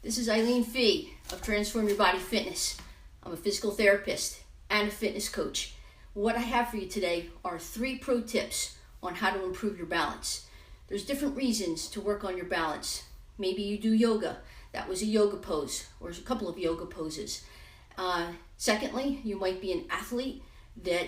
This is Eileen Fee of Transform Your Body Fitness. I'm a physical therapist and a fitness coach. What I have for you today are 3 pro tips on how to improve your balance. There's different reasons to work on your balance. Maybe you do yoga. That was a yoga pose, or a couple of yoga poses. Secondly, you might be an athlete that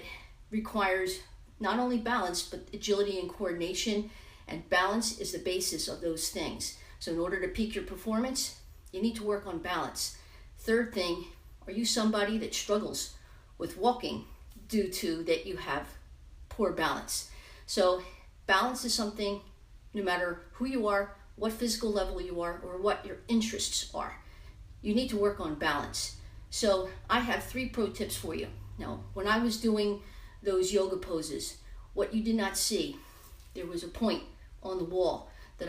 requires not only balance, but agility and coordination, and balance is the basis of those things. So in order to peak your performance, you need to work on balance. Third thing, are you somebody that struggles with walking due to that you have poor balance? So balance is something, no matter who you are, what physical level you are, or what your interests are, you need to work on balance. So I have 3 pro tips for you. Now, when I was doing those yoga poses, what you did not see, there was a point on the wall that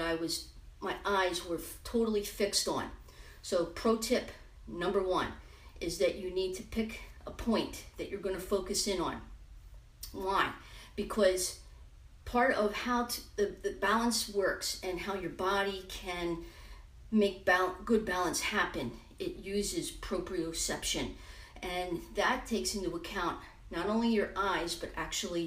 my eyes were totally fixed on. So pro tip number 1 is that you need to pick a point that you're going to focus in on. Why? Because part of how the balance works and how your body can make good balance happen, it uses proprioception. And that takes into account not only your eyes, but actually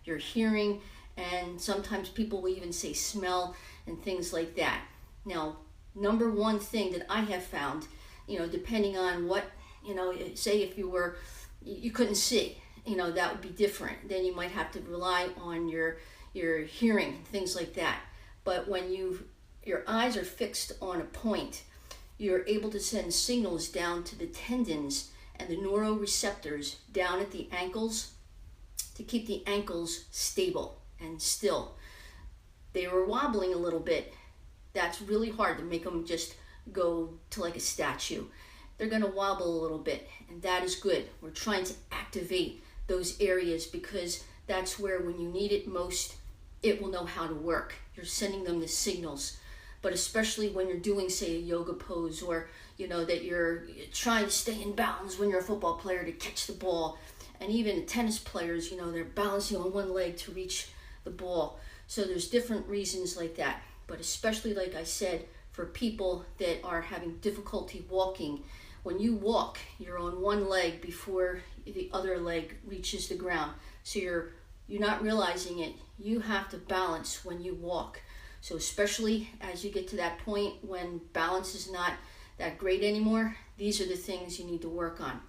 your hearing, and sometimes people will even say smell and things like that. Now, number 1 thing that I have found, depending on what, say if you couldn't see, that would be different. Then you might have to rely on your hearing, things like that. But when your eyes are fixed on a point, you're able to send signals down to the tendons and the neuroreceptors down at the ankles to keep the ankles stable and still. They were wobbling a little bit. That's really hard to make them just go to like a statue. They're going to wobble a little bit, and that is good. We're trying to activate those areas because that's where, when you need it most, it will know how to work. You're sending them the signals. But especially when you're doing, say, a yoga pose, or that you're trying to stay in balance when you're a football player to catch the ball, and even tennis players, they're balancing on one leg to reach the ball. So there's different reasons like that. But especially, like I said, for people that are having difficulty walking, when you walk, you're on one leg before the other leg reaches the ground. So you're not realizing it. You have to balance when you walk. So especially as you get to that point when balance is not that great anymore, these are the things you need to work on.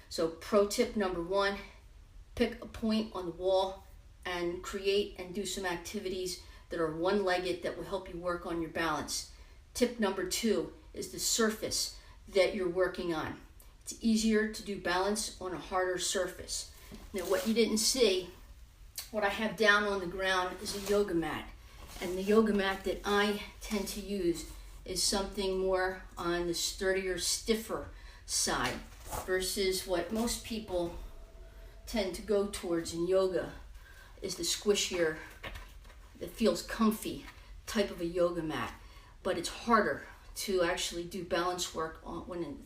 So pro tip number 1, pick a point on the wall and create and do some activities that are one-legged that will help you work on your balance. Tip number 2 is the surface that you're working on. It's easier to do balance on a harder surface. Now, what you didn't see, what I have down on the ground is a yoga mat. And the yoga mat that I tend to use is something more on the sturdier, stiffer side versus what most people tend to go towards in yoga is the squishier, that feels comfy type of a yoga mat. But it's harder to actually do balance work when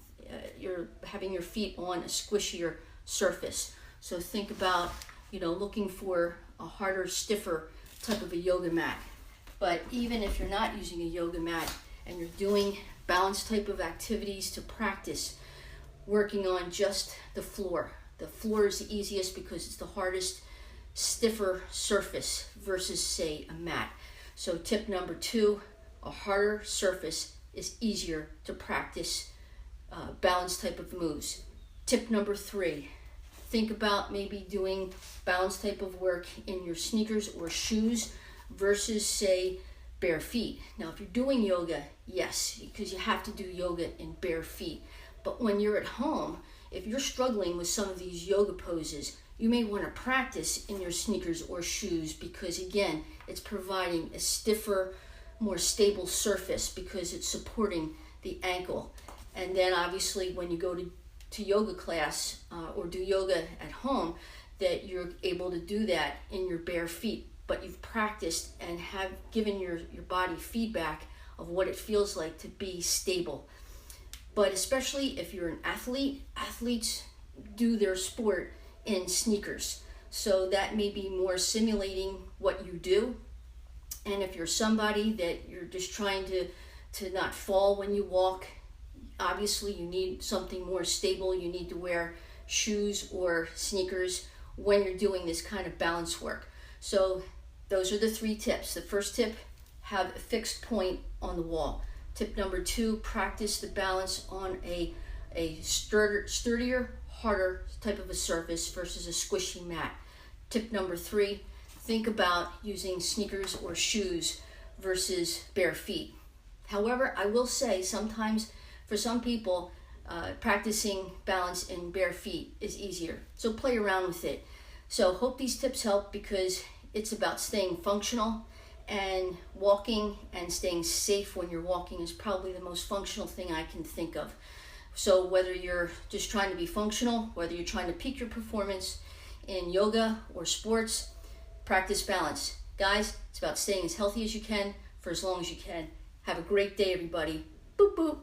you're having your feet on a squishier surface. So think about, looking for a harder, stiffer type of a yoga mat. But even if you're not using a yoga mat and you're doing balance type of activities to practice, working on just the floor. The floor is the easiest because it's the hardest, stiffer surface versus, say, a mat. So tip number 2, a harder surface is easier to practice balance type of moves. Tip number 3, think about maybe doing balance type of work in your sneakers or shoes versus, say, bare feet. Now, if you're doing yoga, yes, because you have to do yoga in bare feet. But when you're at home, if you're struggling with some of these yoga poses, you may want to practice in your sneakers or shoes because, again, it's providing a stiffer, more stable surface because it's supporting the ankle. And then obviously when you go to yoga class or do yoga at home, that you're able to do that in your bare feet, but you've practiced and have given your body feedback of what it feels like to be stable. But especially if you're an athlete, athletes do their sport in sneakers. So that may be more simulating what you do. And if you're somebody that you're just trying to not fall when you walk, obviously you need something more stable. You need to wear shoes or sneakers when you're doing this kind of balance work. So those are the 3 tips. The first tip, have a fixed point on the wall. Tip number 2, practice the balance on a sturdier, harder type of a surface versus a squishy mat. Tip number 3, think about using sneakers or shoes versus bare feet. However, I will say sometimes for some people, practicing balance in bare feet is easier. So play around with it. So hope these tips help, because it's about staying functional, and walking and staying safe when you're walking is probably the most functional thing I can think of. So whether you're just trying to be functional, whether you're trying to peak your performance in yoga or sports, practice balance. Guys, it's about staying as healthy as you can for as long as you can. Have a great day, everybody. Boop, boop.